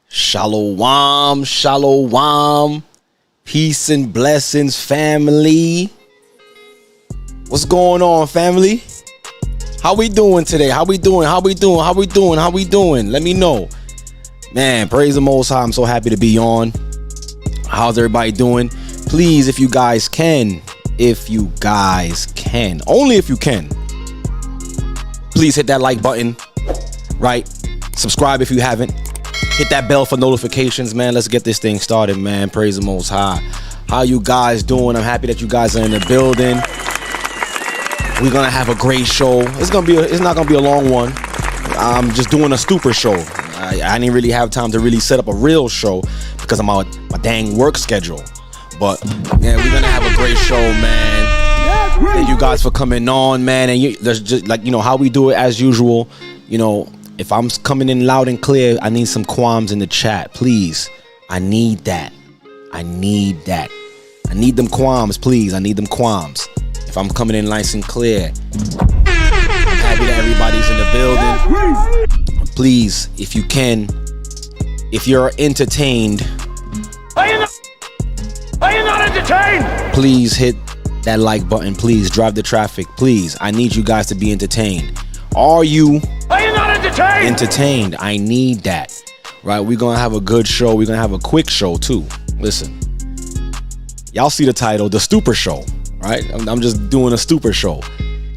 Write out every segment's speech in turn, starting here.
Shalom, shalom, peace and blessings, family. What's going on, family? How we doing today? How we doing? Let me know. Man, praise the Most High. I'm so happy to be on. How's everybody doing? Please, if you guys can, only if you can, please hit that like button, right? Subscribe if you haven't. Hit that bell for notifications, man. Let's get this thing started, man. Praise the Most High. How you guys doing? I'm happy that you guys are in the building. We're gonna have a great show. It's not gonna be a long one. I'm just doing a Stupor Show. I didn't really have time to really set up a real show because of my dang work schedule. But yeah, we're gonna have a great show, man. Thank you guys for coming on, man. And there's just like, how we do it as usual. If I'm coming in loud and clear, I need some qualms in the chat, please. I need that. I need them qualms, please. I need them qualms. If I'm coming in nice and clear, I'm happy that everybody's in the building. Please, if you can, if you're entertained, are you not entertained? Please hit that like button. Please drive the traffic. Please, I need you guys to be entertained. Are you not entertained? I need that. Right? We're gonna have a good show. We're gonna have a quick show too. Listen, y'all see the title, the Stupor Show, right? I'm just doing a Stupor Show.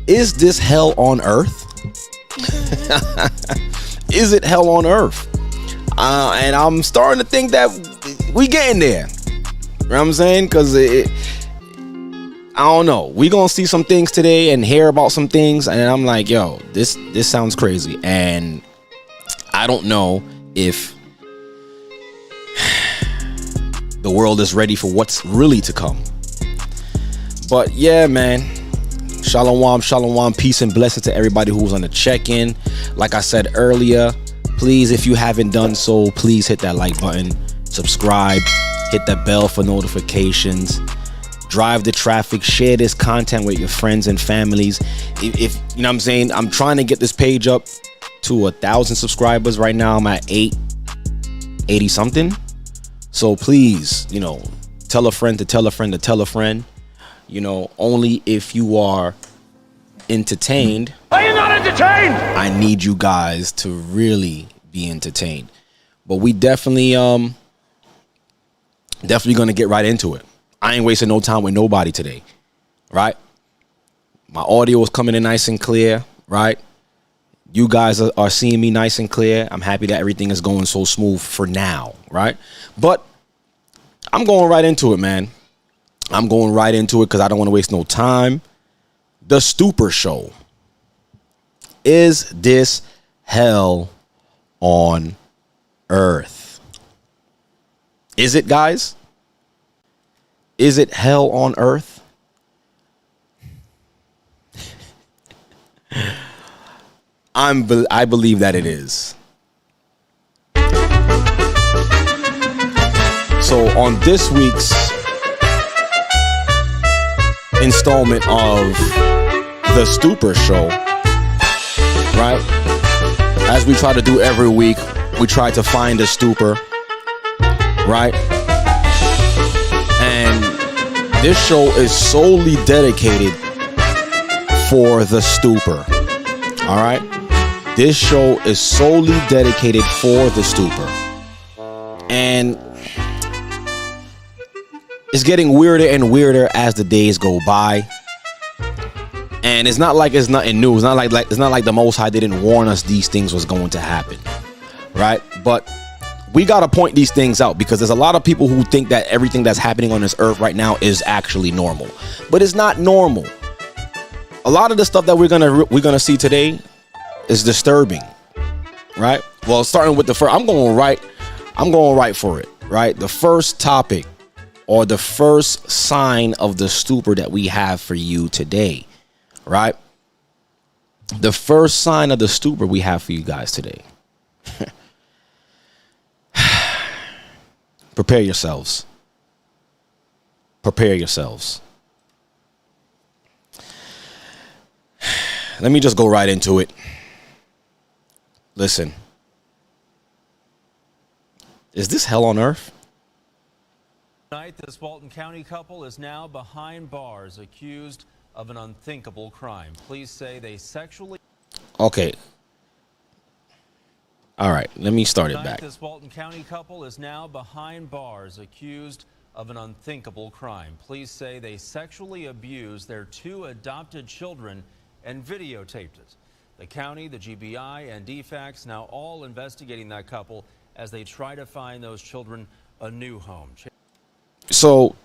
Is this hell on earth? Is it hell on earth? And I'm starting to think that we getting there. You know what I'm saying? Because I don't know. We gonna see some things today and hear about some things, and I'm like, yo, this sounds crazy, and I don't know if the world is ready for what's really to come. But yeah, man. Shalom, peace and blessings to everybody who's on the check-in. Like I said earlier, please, if you haven't done so, please hit that like button, subscribe, hit that bell for notifications. Drive the traffic, share this content with your friends and families. If you know what I'm saying, I'm trying to get this page up to 1,000 subscribers. Right now I'm at 80 something. So please, tell a friend to tell a friend to tell a friend. Only if you are entertained. Are you not entertained? I need you guys to really be entertained. But we definitely gonna get right into it. I ain't wasting no time with nobody today, right? My audio is coming in nice and clear, right? You guys are seeing me nice and clear. I'm happy that everything is going so smooth for now, right? But I'm going right into it, man. I'm going right into it because I don't want to waste no time. The Stupor Show. Is this hell on earth? Is it, guys? Is it hell on earth? I believe that it is. So on this week's installment of the Stupor Show, right? As we try to do every week, we try to find a stupor, right? And this show is solely dedicated for the stupor. All right? This show is solely dedicated for the stupor. And it's getting weirder and weirder as the days go by. And it's not like it's nothing new. It's not like the Most High didn't warn us these things was going to happen. Right? But we got to point these things out because there's a lot of people who think that everything that's happening on this earth right now is actually normal. But it's not normal. A lot of the stuff that we're gonna see today is disturbing. Right? Well, starting with the first, I'm going right for it. Right? The first topic or the first sign of the stupor that we have for you today, right? The first sign of the stupor we have for you guys today. Prepare yourselves. Prepare yourselves. Let me just go right into it. Listen. Is this hell on earth? Tonight, this Walton County couple is now behind bars, accused of an unthinkable crime. Police say they sexually... Okay. All right, let me start it back. This Walton County couple is now behind bars, accused of an unthinkable crime. Police say they sexually abused their 2 adopted children and videotaped it. The county, the GBI, and DFACS now all investigating that couple as they try to find those children a new home. So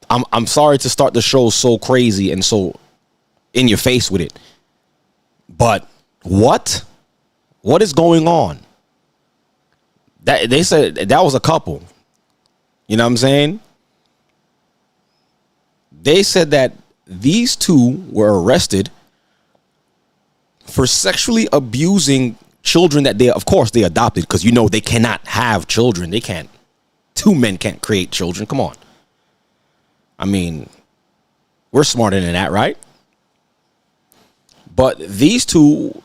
I'm sorry to start the show so crazy and so in your face with it, but what is going on? That they said that was a couple. You know what I'm saying? They said that these 2 were arrested for sexually abusing children that of course they adopted, because you know they cannot have children. They can't. 2 men can't create children. Come on. I mean, we're smarter than that, right? But these 2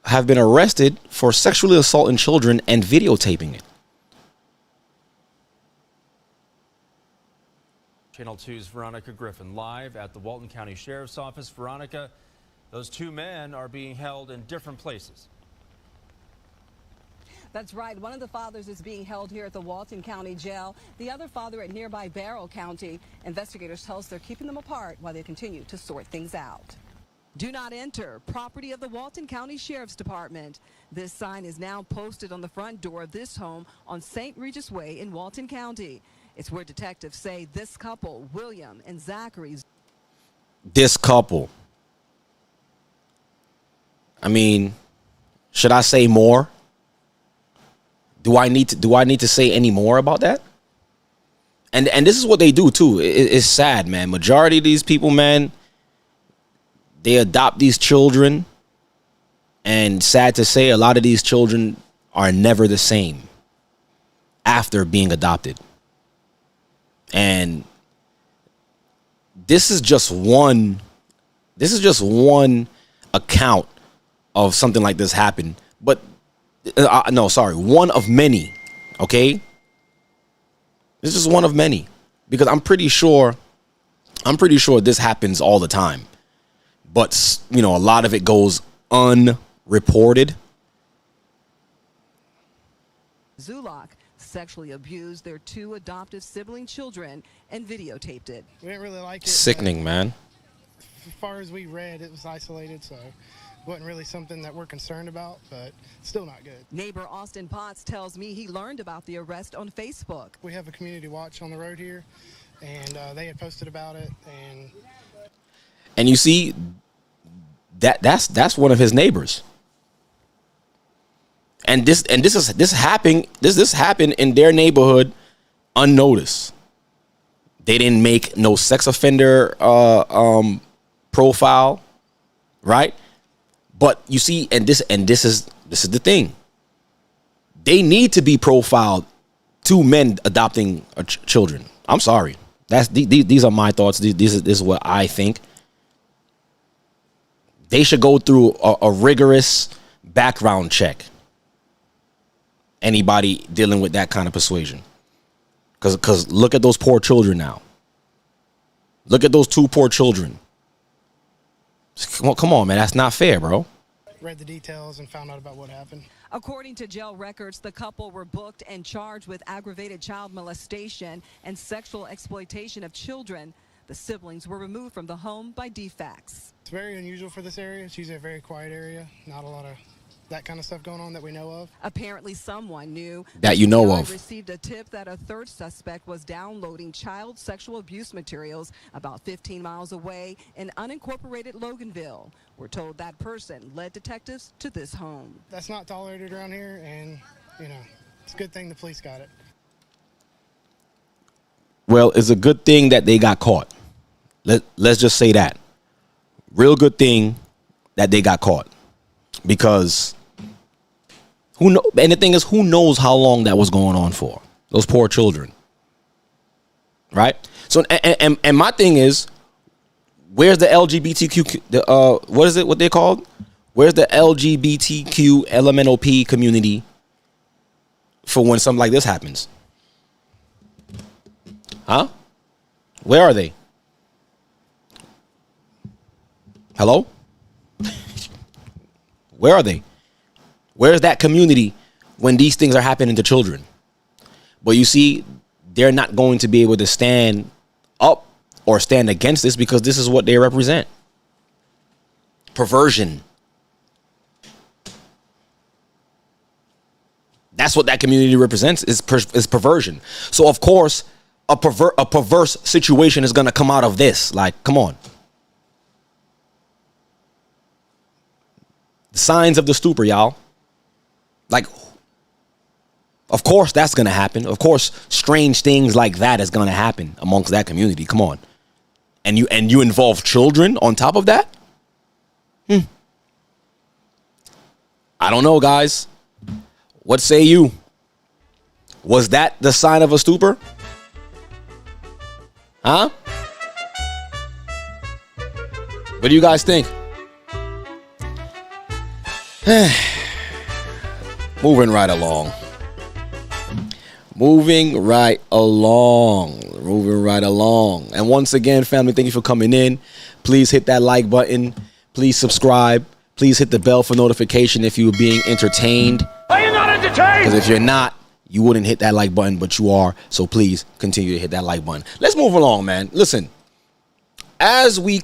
have been arrested for sexually assaulting children and videotaping it. Channel 2's Veronica Griffin live at the Walton County Sheriff's Office. Veronica, those 2 men are being held in different places. That's right. One of the fathers is being held here at the Walton County Jail. The other father at nearby Barrow County. Investigators tell us they're keeping them apart while they continue to sort things out. Do not enter, property of the Walton County Sheriff's Department. This sign is now posted on the front door of this home on St. Regis Way in Walton County. It's where detectives say this couple, William and Zachary. This couple. I mean, should I say more? Do I need to say any more about that? And this is what they do too. It's sad, man. Majority of these people, man, they adopt these children, and sad to say, a lot of these children are never the same after being adopted. And this is just one account of something like this happen. But no, sorry, one of many. Okay, this is one of many, because I'm pretty sure this happens all the time. But, you know, a lot of it goes unreported. Zulak sexually abused their 2 adoptive sibling children and videotaped it. We didn't really like it. Sickening, man. As far as we read, it was isolated, so it wasn't really something that we're concerned about, but still not good. Neighbor Austin Potts tells me he learned about the arrest on Facebook. We have a community watch on the road here, and they had posted about it, and you see, that's one of his neighbors. And this happened in their neighborhood unnoticed. They didn't make no sex offender profile, right? But you see, and this is the thing. They need to be profiled. 2 men adopting children. I'm sorry. These are my thoughts. This is what I think. They should go through a rigorous background check. Anybody dealing with that kind of persuasion. Because look at those poor children now. Look at those 2 poor children. Come on, man. That's not fair, bro. read the details and found out about what happened. According to jail records, the couple were booked and charged with aggravated child molestation and sexual exploitation of children. The siblings were removed from the home by DFACS. It's very unusual for this area. It's usually a very quiet area. Not a lot of that kind of stuff going on that we know of. Apparently someone knew that you know of. Received a tip that a third suspect was downloading child sexual abuse materials about 15 miles away in unincorporated Loganville. We're told that person led detectives to this home. That's not tolerated around here, and you know, it's a good thing the police got it. Well, it's a good thing that they got caught. Let's just say that. Real good thing that they got caught. Because and the thing is, who knows how long that was going on for? Those poor children. Right? So and my thing is, where's the LGBTQ what is it, what they called? Where's the LGBTQ LMNOP community for when something like this happens? Huh? Where are they? Hello? Where are they? Where's that community when these things are happening to children? But you see, they're not going to be able to stand up or stand against this because this is what they represent. Perversion. That's what that community represents, is perversion. So of course, a perverse situation is going to come out of this. Like, come on. The signs of the stupor, y'all. Like, of course that's going to happen. Of course, strange things like that is going to happen amongst that community. Come on. And you involve children on top of that? I don't know, guys. What say you? Was that the sign of a stupor? Huh? What do you guys think? Moving right along. Moving right along. And once again, family, thank you for coming in. Please hit that like button. Please subscribe. Please hit the bell for notification if you're being entertained. Are you not entertained? Because if you're not, you wouldn't hit that like button, but you are. So please continue to hit that like button. Let's move along, man. Listen, as we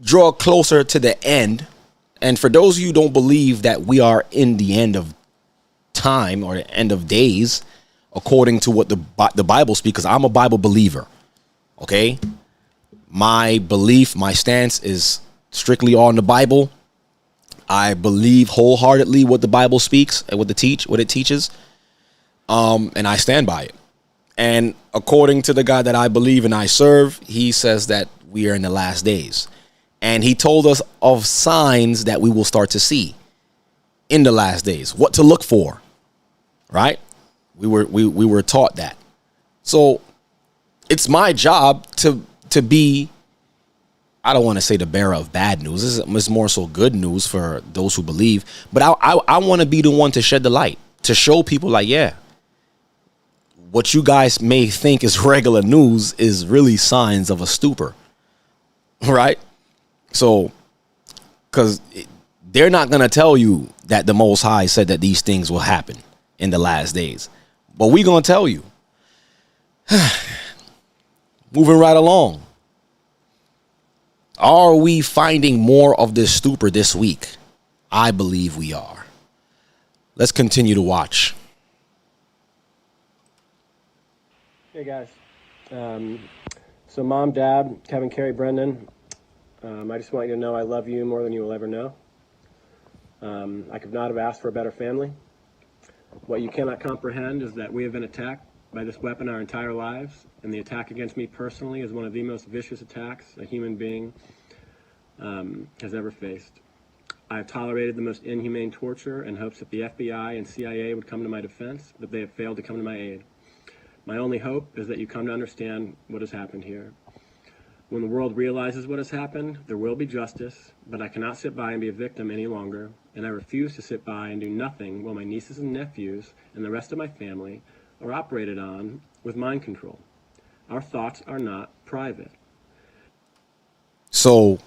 draw closer to the end, and for those of you who don't believe that we are in the end of time or the end of days, according to what the Bible speaks, because I'm a Bible believer, okay? My belief, my stance is strictly on the Bible. I believe wholeheartedly what the Bible speaks and what it teaches. And I stand by it. And according to the God that I believe and I serve, he says that we are in the last days. And he told us of signs that we will start to see in the last days, what to look for, right? We were taught that. So it's my job to be, I don't want to say the bearer of bad news. It's more so good news for those who believe. But I want to be the one to shed the light, to show people like, yeah, what you guys may think is regular news is really signs of a stupor, right? So, because they're not going to tell you that the Most High said that these things will happen in the last days. But we're going to tell you. Moving right along. Are we finding more of this stupor this week? I believe we are. Let's continue to watch. Hey guys. So Mom, Dad, Kevin, Carrie, Brendan, I just want you to know I love you more than you will ever know. I could not have asked for a better family. What you cannot comprehend is that we have been attacked by this weapon our entire lives, and the attack against me personally is one of the most vicious attacks a human being has ever faced. I have tolerated the most inhumane torture in hopes that the FBI and CIA would come to my defense, but they have failed to come to my aid. My only hope is that you come to understand what has happened here. When the world realizes what has happened, there will be justice, but I cannot sit by and be a victim any longer, and I refuse to sit by and do nothing while my nieces and nephews and the rest of my family are operated on with mind control. Our thoughts are not private. So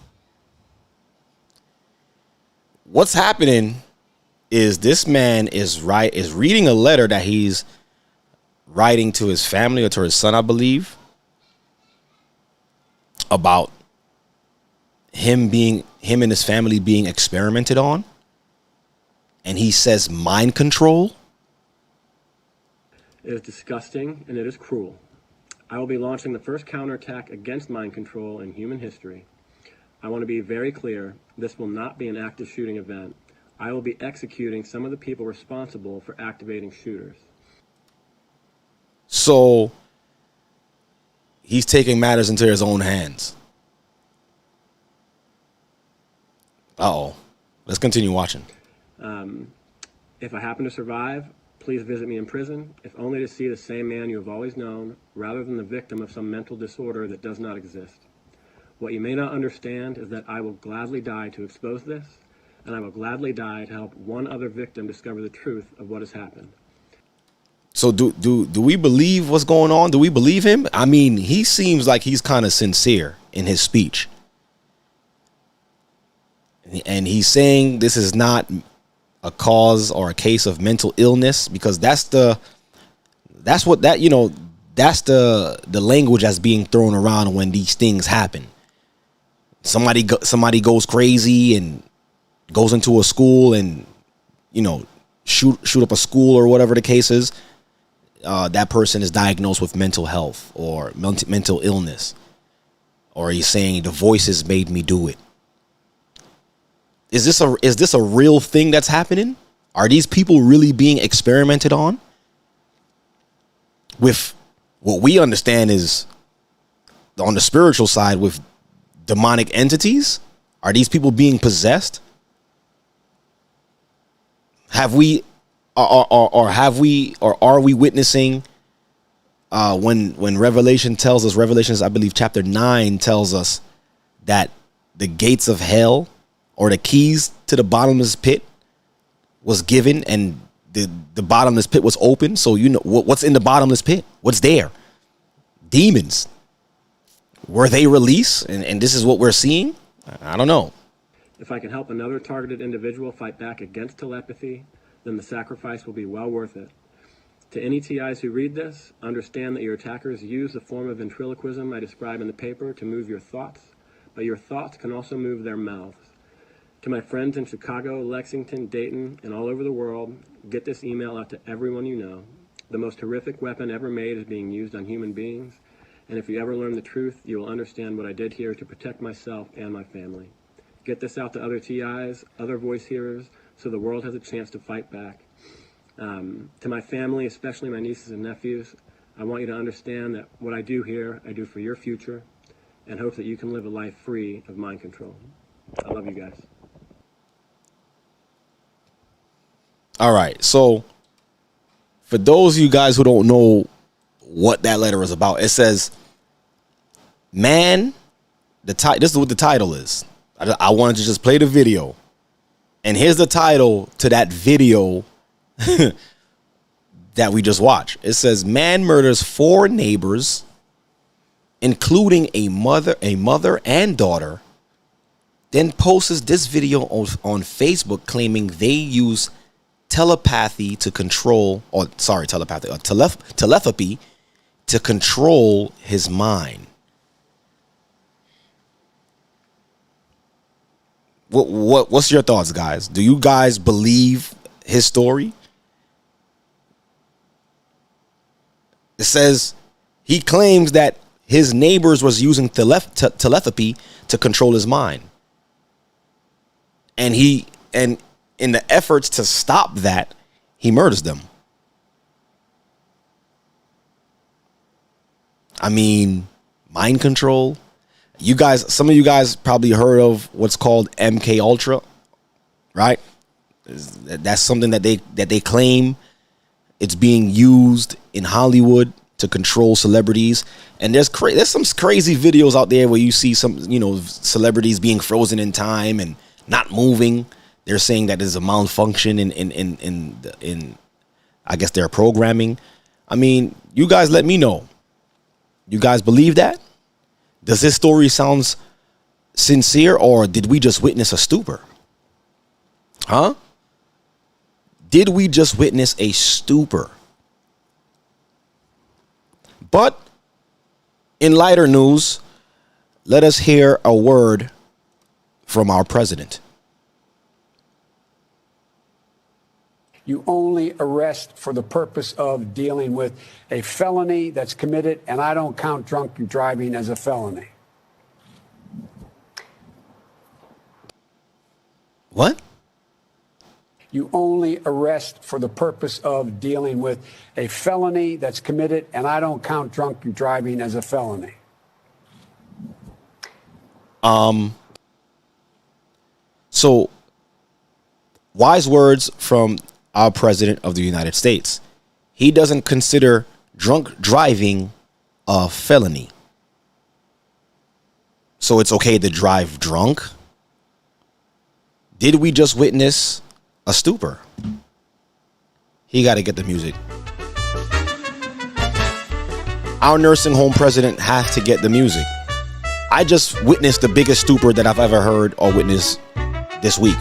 what's happening is this man is reading a letter that he's writing to his family or to his son, I believe, about him and his family being experimented on. And he says mind control. It is disgusting and it is cruel. I will be launching the first counterattack against mind control in human history. I want to be very clear, this will not be an active shooting event. I will be executing some of the people responsible for activating shooters. So he's taking matters into his own hands. Uh-oh. Let's continue watching. If I happen to survive, please visit me in prison, if only to see the same man you have always known, rather than the victim of some mental disorder that does not exist. What you may not understand is that I will gladly die to expose this, and I will gladly die to help one other victim discover the truth of what has happened. So do we believe what's going on? Do we believe him? I mean, he seems like he's kind of sincere in his speech. And he's saying this is not a cause or a case of mental illness, because that's the language that's being thrown around when these things happen. Somebody goes crazy and goes into a school and, you know, shoot up a school or whatever the case is. That person is diagnosed with mental health or mental illness, or he's saying the voices made me do it. Is this a real thing that's happening? Are these people really being experimented on? With what we understand is on the spiritual side with demonic entities? Are these people being possessed? Are we witnessing when Revelations, I believe chapter 9 tells us that the gates of hell, or the keys to the bottomless pit, was given, and the bottomless pit was open. So you know what's in the bottomless pit. What's there? Demons. Were they released? And this is what we're seeing? I don't know. If I can help another targeted individual fight back against telepathy, then the sacrifice will be well worth it. To any TIs who read this, understand that your attackers use the form of ventriloquism I describe in the paper to move your thoughts, but your thoughts can also move their mouths. To my friends in Chicago, Lexington, Dayton, and all over the world, get this email out to everyone you know. The most horrific weapon ever made is being used on human beings, and if you ever learn the truth, you will understand what I did here to protect myself and my family. Get this out to other TIs, other voice hearers, so the world has a chance to fight back. To my family, especially my nieces and nephews, I want you to understand that what I do here, I do for your future, and hope that you can live a life free of mind control. I love you guys. All right, so for those of you guys who don't know what that letter is about, it says, man, this is what the title is. I wanted to just play the video. And here's the title to that video that we just watched. It says, man murders 4 neighbors, including a mother and daughter, then posts this video on Facebook claiming they use telepathy to control, telepathy to control his mind. What's your thoughts, guys? Do you guys believe his story? It says he claims that his neighbors was using telepathy to control his mind. And in the efforts to stop that, he murders them. I mean, mind control. Some of you guys probably heard of what's called MK Ultra, right? That's something that they claim it's being used in Hollywood to control celebrities. And there's some crazy videos out there where you see some, celebrities being frozen in time and not moving. They're saying that there's a malfunction in I guess their programming. I mean, you guys let me know. You guys believe that? Does this story sound sincere, or did we just witness a stupor? Huh? Did we just witness a stupor? But in lighter news, let us hear a word from our president. You only arrest for the purpose of dealing with a felony that's committed, and I don't count drunk driving as a felony. What? You only arrest for the purpose of dealing with a felony that's committed, and I don't count drunk driving as a felony. So, wise words from our president of the United States. He doesn't consider drunk driving a felony. So it's okay to drive drunk? Did we just witness a stupor? He got to get the music. Our nursing home president has to get the music. I just witnessed the biggest stupor that I've ever heard or witnessed this week.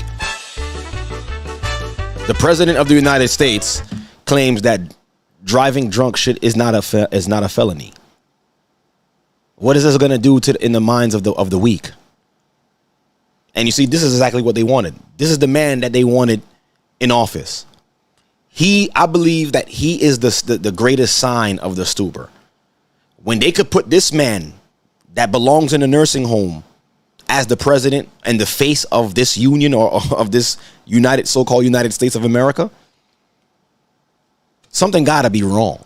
The president of the United States claims that driving drunk is not a felony. What is this going to do in the minds of the weak? And you see, this is exactly what they wanted. This is the man that they wanted in office. I believe that he is the greatest sign of the stupor. When they could put this man that belongs in a nursing home as the president and the face of this union or of this so-called United States of America, something gotta be wrong.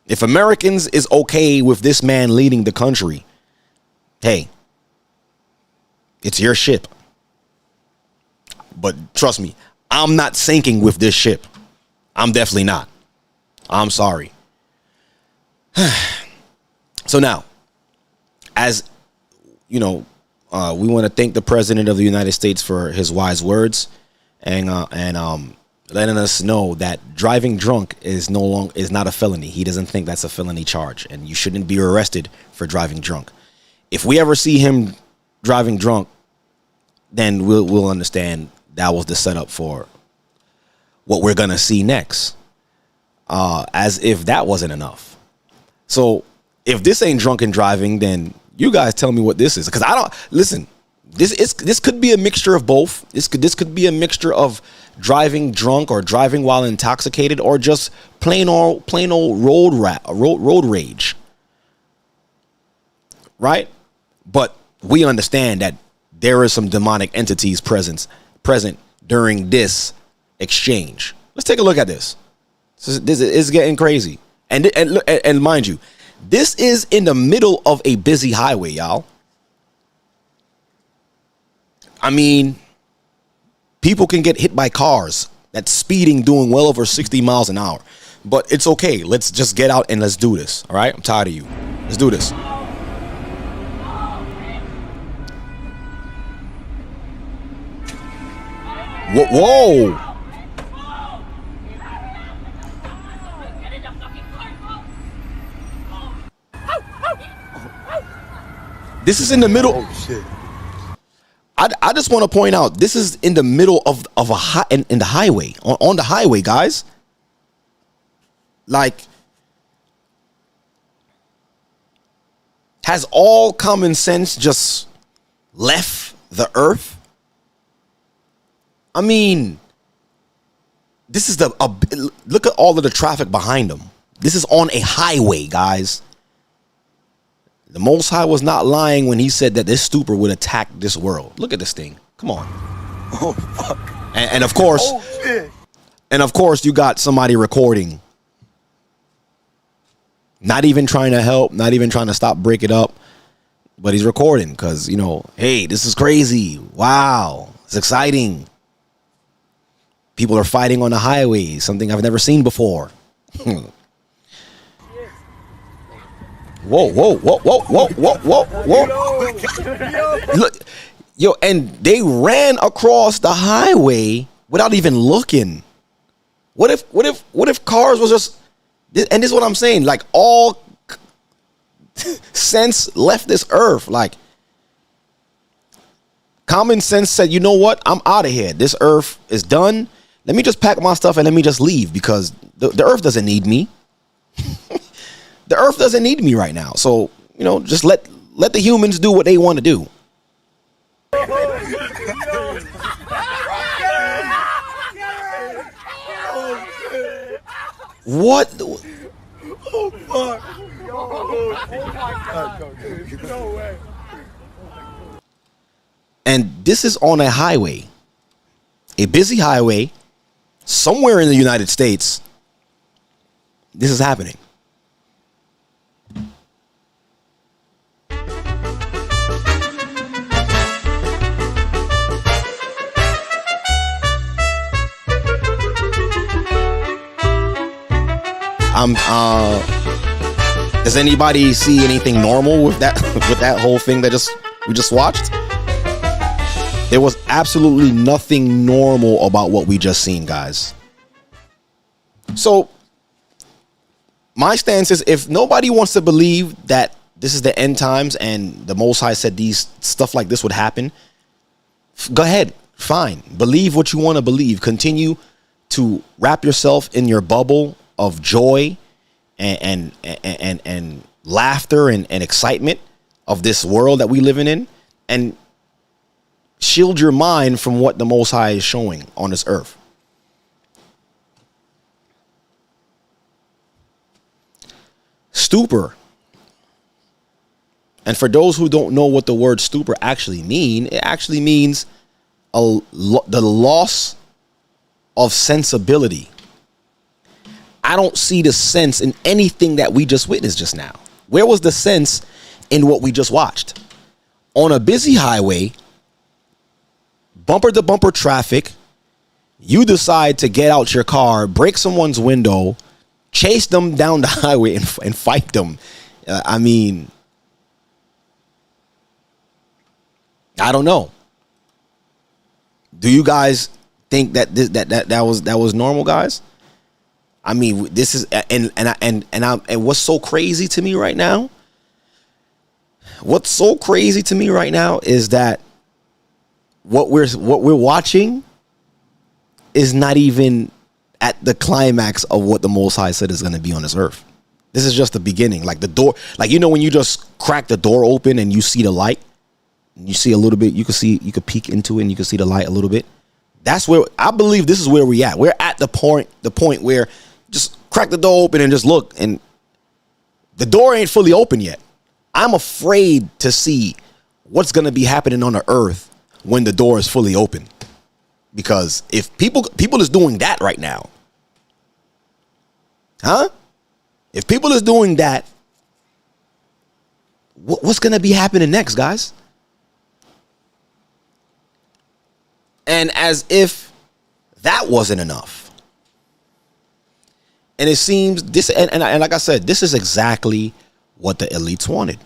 If Americans is okay with this man leading the country, hey, it's your ship. But trust me, I'm not sinking with this ship. I'm definitely not. I'm sorry. So now, as you know, we want to thank the president of the United States for his wise words and letting us know that driving drunk is not a felony. He doesn't think that's a felony charge, and you shouldn't be arrested for driving drunk. If we ever see him driving drunk, then we'll understand that was the setup for what we're gonna see next. As if that wasn't enough. So if this ain't drunken driving, then you guys tell me what this is. Because I don't listen. This could be a mixture of both. This could be a mixture of driving drunk or driving while intoxicated or just plain old road rage. Right? But we understand that there is some demonic entities present during this exchange. Let's take a look at this. This is getting crazy. And mind you, this is in the middle of a busy highway, y'all. I mean, people can get hit by cars that's speeding, doing well over 60 miles an hour. But it's okay. Let's just get out and let's do this. All right? I'm tired of you. Let's do this. Whoa. This is in the middle. Oh, shit. I just want to point out, this is in the middle of in the highway, on the highway, guys. Like, has all common sense just left the earth? I mean, this is look at all of the traffic behind them. This is on a highway, guys. The Most High was not lying when he said that this stupor would attack this world. Look at this thing. Come on. Oh, fuck. And of course, you got somebody recording. Not even trying to help, not even trying to break it up. But he's recording because, hey, this is crazy. Wow. It's exciting. People are fighting on the highway, something I've never seen before. Whoa. Look, and they ran across the highway without even looking. What if cars was just, and this is what I'm saying, like all sense left this earth. Like, common sense said, you know what? I'm out of here. This earth is done. Let me just pack my stuff and let me just leave because the earth doesn't need me. The earth doesn't need me right now. So, just let the humans do what they want to do. What? Oh, fuck. No way. And this is on a highway. a busy highway somewhere in the United States, this is happening. Does anybody see anything normal with that with that whole thing that we just watched? There was absolutely nothing normal about what we just seen, guys. So my stance is, if nobody wants to believe that this is the end times and the Most High said these stuff like this would happen, go ahead, fine. Believe what you want to believe. Continue to wrap yourself in your bubble of joy and laughter and excitement of this world that we living in, and shield your mind from what the Most High is showing on this earth. Stupor. And for those who don't know what the word stupor actually mean, it actually means the loss of sensibility. I don't see the sense in anything that we just witnessed just now. Where was the sense in what we just watched? On a busy highway, bumper to bumper traffic, you decide to get out your car, break someone's window, chase them down the highway and fight them. I mean, I don't know. Do you guys think that that was normal, guys? I mean, this is and what's so crazy to me right now? What's so crazy to me right now is that what we're watching is not even at the climax of what the Most High said is going to be on this earth. This is just the beginning. Like the door, like, you know, when you just crack the door open and you see the light, and you see a little bit, you could peek into it and you can see the light a little bit. That's where I believe this is where we at. We're at the point where just crack the door open and just look, and the door ain't fully open yet. I'm afraid to see what's going to be happening on the earth when the door is fully open. Because if people is doing that right now, if people is doing that, what's going to be happening next, guys? And as if that wasn't enough. And it seems this, and like I said, this is exactly what the elites wanted.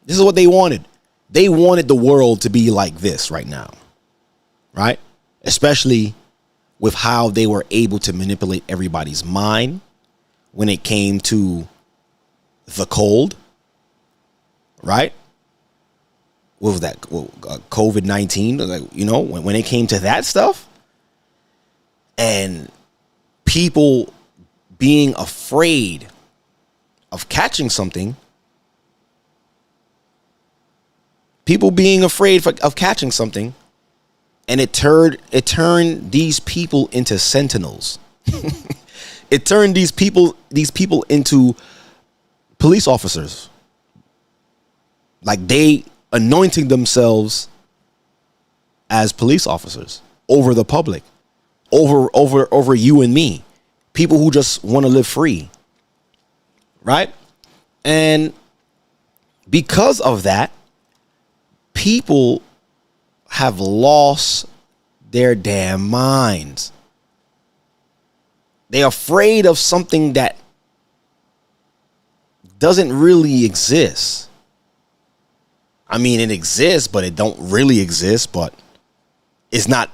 This is what they wanted. They wanted the world to be like this right now. Right? Especially with how they were able to manipulate everybody's mind when it came to the cold. Right? What was that? COVID-19, like, you know, when it came to that stuff, and people being afraid of catching something, and it turned these people into sentinels. It turned these people into police officers. Like, they anointing themselves as police officers over the public, over you and me, people who just want to live free, right? And because of that, people have lost their damn minds. They're afraid of something that doesn't really exist. I mean, it exists, but it don't really exist, but it's not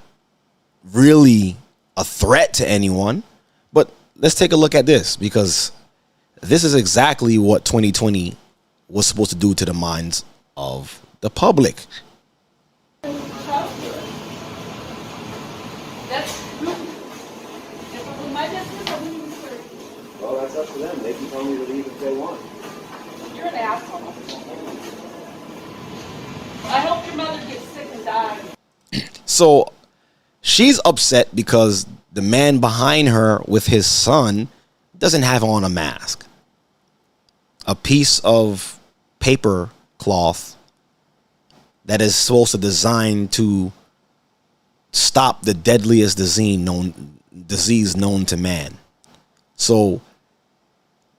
really a threat to anyone. But let's take a look at this, because this is exactly what 2020 was supposed to do to the minds of the public. That's my business. Well, that's up to them. They can tell me to leave if they want. You're an asshole. I hope your mother gets sick and dies. So she's upset because the man behind her with his son doesn't have on a mask. A piece of paper cloth that is supposed to design to stop the deadliest disease known to man. So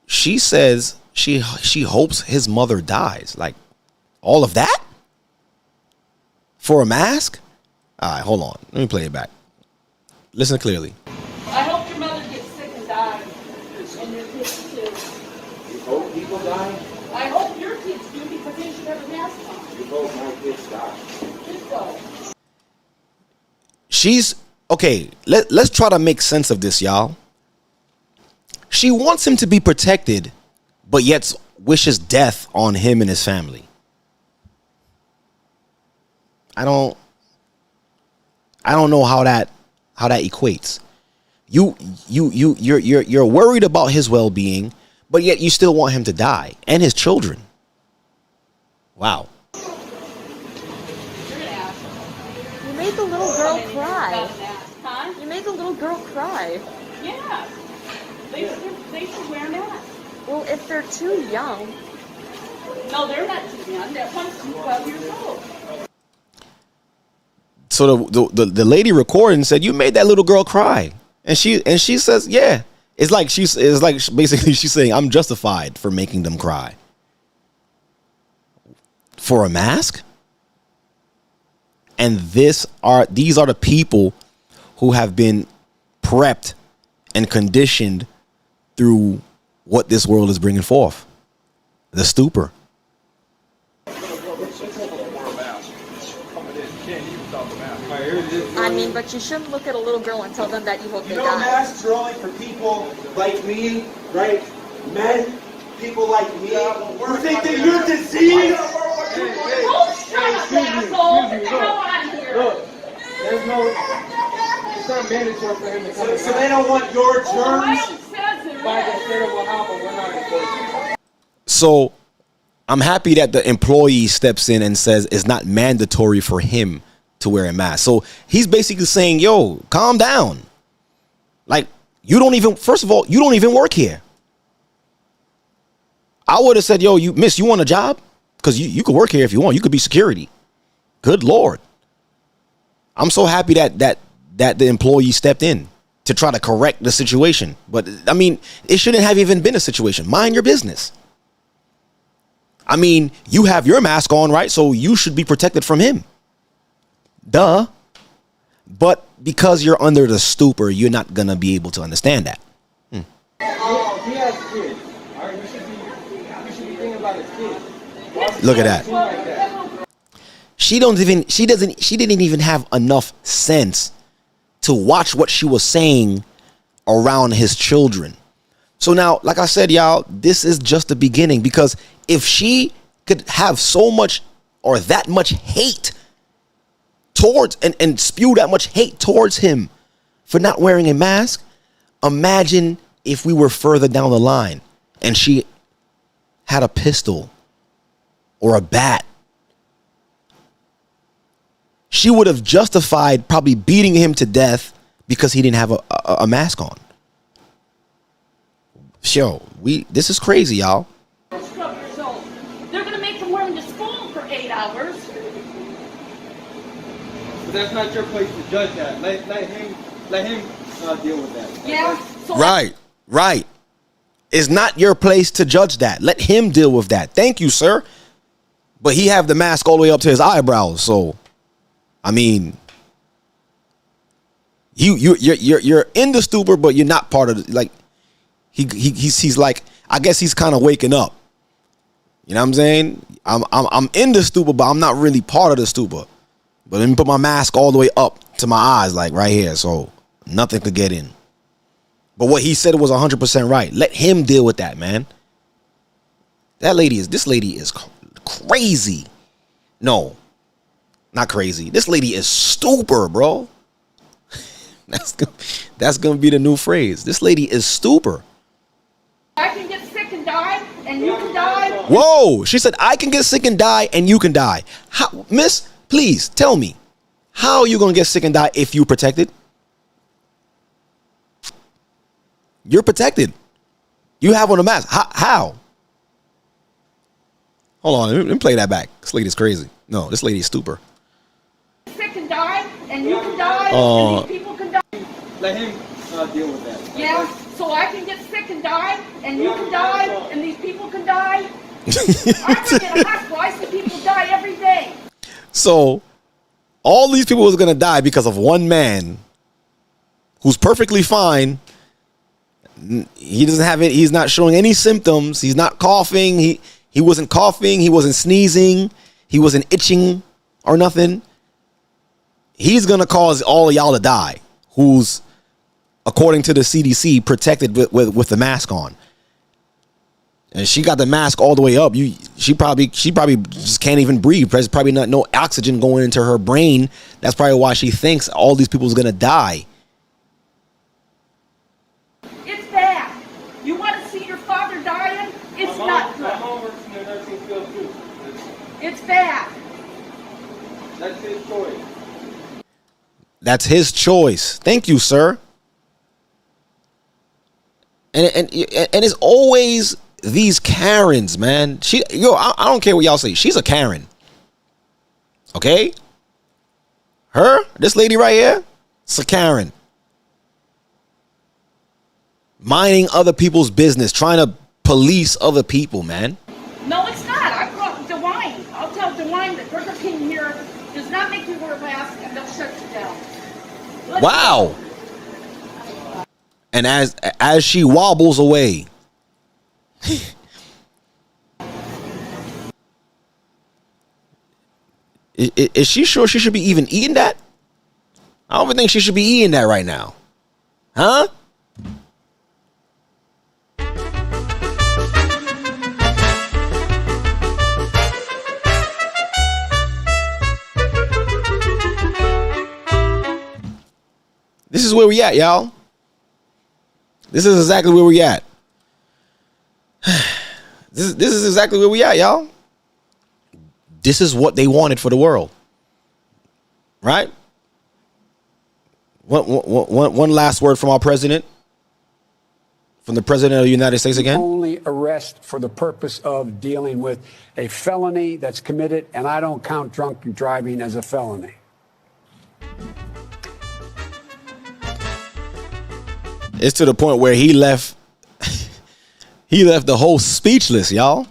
she says she hopes his mother dies. Like, all of that for a mask? All right, hold on. Let me play it back. Listen clearly. I hope your mother gets sick and dies. And your kids too. You hope people die? I hope your kids do because they should have a mask on. You hope my kids die? Just go. She's okay. Let's try to make sense of this, y'all. She wants him to be protected, but yet wishes death on him and his family. I don't know how that equates. You're worried about his well-being, but yet you still want him to die and his children. Wow. You made the little girl cry. Huh? You made the little girl cry. Yeah. They should wear masks. Well, if they're too young. No, they're not too young. That one's 12 years old. So the lady recording said, "You made that little girl cry," and she says, "Yeah." It's like basically she's saying, "I'm justified for making them cry for a mask." And these are the people who have been prepped and conditioned through what this world is bringing forth, the stupor. I mean, but you shouldn't look at a little girl and tell them that you hope they die. Masks are only for people like me, right? Men, people like me. You think that you're diseased? Oh, shut up, asshole! Get the hell out of here! Look, there's no. It's not mandatory for him to come. So they don't want your germs. Ohio says it Like I is. said, it will happen. We're not enforcing it. So I'm happy that the employee steps in and says it's not mandatory for him to wear a mask. So he's basically saying, yo, calm down. Like, first of all, you don't even work here. I would have said, yo, you want a job? Because you could work here if you want. You could be security. Good Lord. I'm so happy that the employee stepped in to try to correct the situation. But I mean, it shouldn't have even been a situation. Mind your business. I mean, you have your mask on, right? So you should be protected from him. Duh. But because you're under the stupor, you're not going to be able to understand that. Oh, he has kids. All right, you should be thinking about his kids. Look at that. She didn't even have enough sense to watch what she was saying around his children. So now, like I said, y'all, this is just the beginning, because if she could have so much or that much hate towards and spew that much hate towards him for not wearing a mask, imagine if we were further down the line and she had a pistol or a bat. She would have justified probably beating him to death because he didn't have a mask on. Yo, this is crazy, y'all. 12 years old. They're going to make them wear them to school for 8 hours. But that's not your place to judge that. Let him deal with that. Yeah. So Right. It's not your place to judge that. Let him deal with that. Thank you, sir. But he have the mask all the way up to his eyebrows. So, I mean, you're in the stupor, but you're not part of the, like. He's like, I guess he's kind of waking up. You know what I'm saying? I'm in the stupor, but I'm not really part of the stupor. But let me put my mask all the way up to my eyes, like right here, so nothing could get in. But what he said was 100% right. Let him deal with that, man. This lady is crazy. No, not crazy. This lady is stupor, bro. That's gonna be the new phrase. This lady is stupor. I can get sick and die, and you can die. Whoa, she said, I can get sick and die, and you can die. How, miss, please tell me, how are you going to get sick and die if you're protected? You're protected. You have on a mask. How? Hold on, let me play that back. This lady's crazy. No, this lady's stupor. Sick and die, and you can die, and these people can die. Let him deal with that. Yeah, so I can get sick and die, and you can die, and these people can die. I work in a hospital. I see people die every day. So all these people was gonna die because of one man who's perfectly fine. He doesn't have it. He's not showing any symptoms. He's not coughing. He wasn't coughing. He wasn't sneezing. He wasn't itching or nothing. He's gonna cause all of y'all to die. Who's, according to the CDC, protected with the mask on. And she got the mask all the way up. She probably just can't even breathe. There's probably no oxygen going into her brain. That's probably why she thinks all these people is gonna die. It's bad. You want to see your father dying? It's not good. My mom works in the nursing field too. It's bad. That's his choice. That's his choice. Thank you, sir. And it's always these Karens, man. I don't care what y'all say. She's a Karen. Okay? This lady right here, it's a Karen. Minding other people's business, trying to police other people, man. No, it's not. I brought DeWine. I'll tell DeWine that Burger King here does not make you wear a mask, and they'll shut you down. Wow. And as she wobbles away, is she sure she should be even eating that? I don't even think she should be eating that right now. Huh? This is where we at, y'all. This is exactly where we at. This is exactly where we at, y'all. This is what they wanted for the world. Right? One last word from our president. From the president of the United States again. Only arrest for the purpose of dealing with a felony that's committed, and I don't count drunk driving as a felony. It's to the point where he left the host speechless, y'all.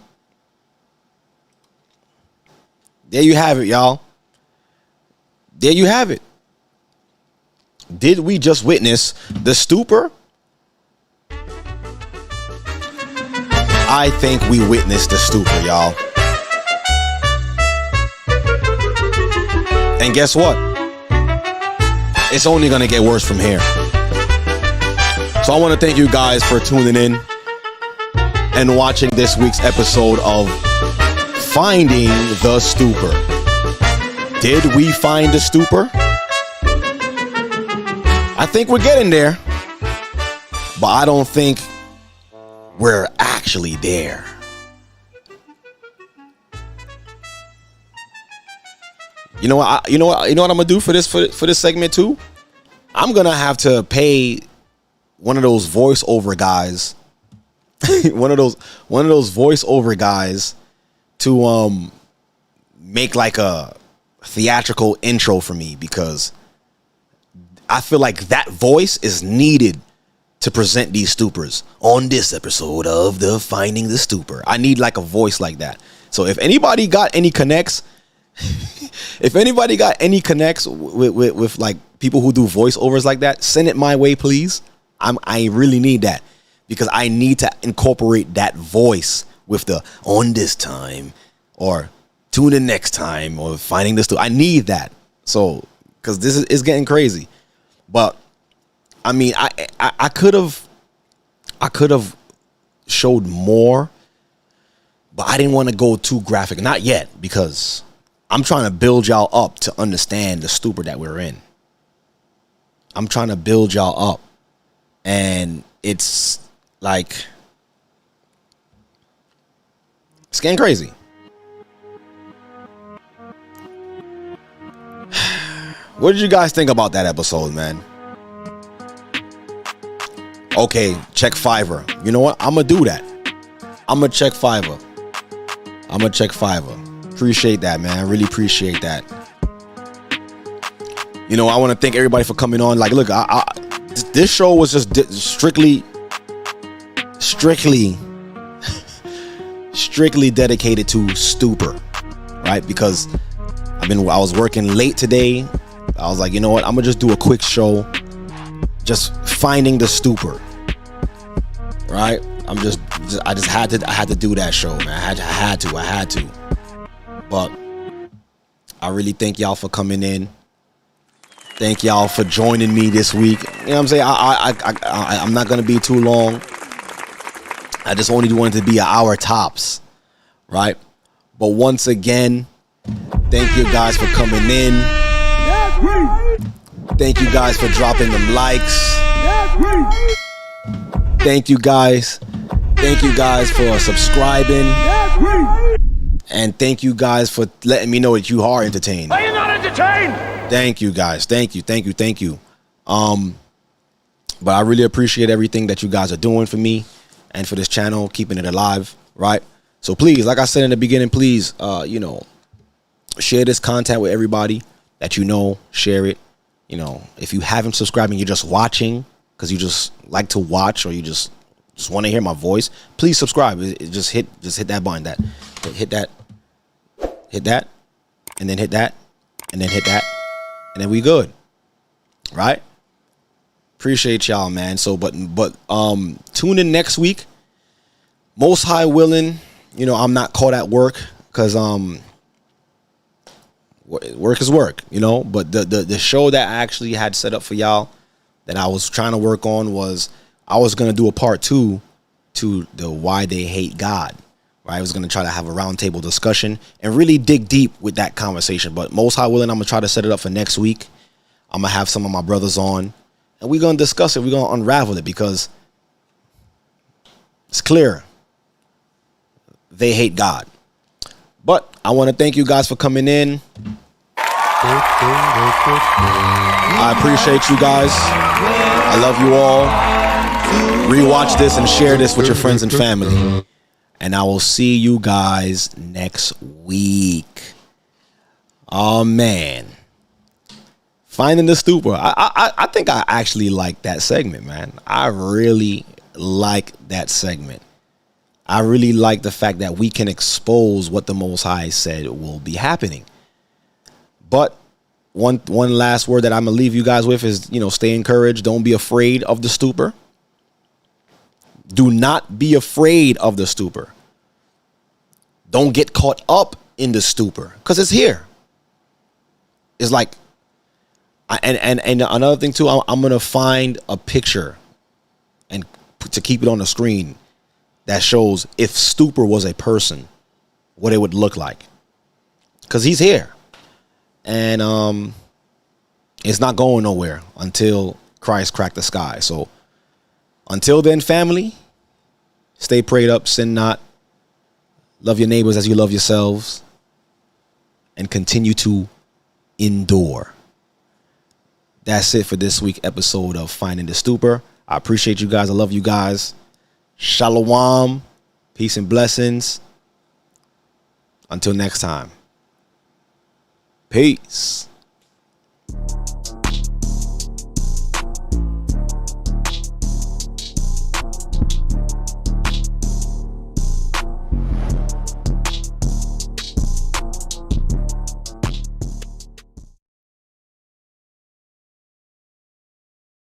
There you have it, y'all. There you have it. Did we just witness the stupor? I think we witnessed the stupor, y'all. And guess what? It's only going to get worse from here. So I want to thank you guys for tuning in and watching this week's episode of Finding the Stupor. Did we find the stupor? I think we're getting there, but I don't think we're actually there. You know what I'm gonna do for this segment too? I'm gonna have to pay one of those voiceover guys, one of those voiceover guys to make like a theatrical intro for me, because I feel like that voice is needed to present these stupors on this episode of the Finding the Stupor. I need like a voice like that. So if anybody got any connects, with like people who do voiceovers like that, send it my way, please. I really need that, because I need to incorporate that voice with the on this time or tune in next time or Finding the Stupor. I need that. So, because this is getting crazy. But I mean, I could have showed more, but I didn't want to go too graphic. Not yet, because I'm trying to build y'all up to understand the stupor that we're in. I'm trying to build y'all up. And it's like, it's getting crazy. What did you guys think about that episode, man? Okay, check Fiverr. You know what? I'm going to do that. I'm going to check Fiverr. Appreciate that, man. I really appreciate that. You know, I want to thank everybody for coming on. Like, look, this show was just strictly dedicated to Stupor, right? Because I was working late today. I was like, you know what? I'm gonna just do a quick show, just finding the Stupor, right? I had to do that show, man. I had to. But I really thank y'all for coming in. Thank y'all for joining me this week. You know what I'm saying? I'm not gonna be too long. I just only wanted to be an hour tops, right? But once again, thank you guys for coming in. Thank you guys for dropping them likes. Thank you guys. Thank you guys for subscribing. And thank you guys for letting me know that you are entertained. Are you not entertained? Thank you guys. Thank you. But I really appreciate everything that you guys are doing for me and for this channel, keeping it alive, right? So please, like I said in the beginning, please, share this content with everybody that you know. Share it. You know, if you haven't subscribed and you're just watching because you just like to watch or you just want to hear my voice, please subscribe. Just hit that button. Hit that, and then hit that, and then hit that, and then we good, right? Appreciate y'all, man. So, but tune in next week. Most High willing, you know, I'm not caught at work because work is work, you know. But the show that I actually had set up for y'all that I was trying to work on was I was gonna do a part 2 to the why they hate God. Right, I was gonna try to have a roundtable discussion and really dig deep with that conversation. But most high willing, I'm gonna try to set it up for next week. I'm gonna have some of my brothers on, and we're gonna discuss it. We're gonna unravel it because it's clear they hate God. But I want to thank you guys for coming in. I appreciate you guys. I love you all. Rewatch this and share this with your friends and family. And I will see you guys next week. Oh, man. Finding the Stupor. I think I actually like that segment, man. I really like that segment. I really like the fact that we can expose what the Most High said will be happening. But one last word that I'm going to leave you guys with is, you know, stay encouraged. Don't be afraid of the Stupor. Do not be afraid of the Stupor. Don't get caught up in the Stupor because it's here. It's like, and another thing too, I'm going to find a picture and to keep it on the screen that shows if Stupor was a person, what it would look like. Because he's here. And it's not going nowhere until Christ cracked the sky. So until then, family, stay prayed up, sin not. Love your neighbors as you love yourselves. And continue to endure. That's it for this week's episode of Finding the Stupor. I appreciate you guys. I love you guys. Shalom. Peace and blessings. Until next time. Peace.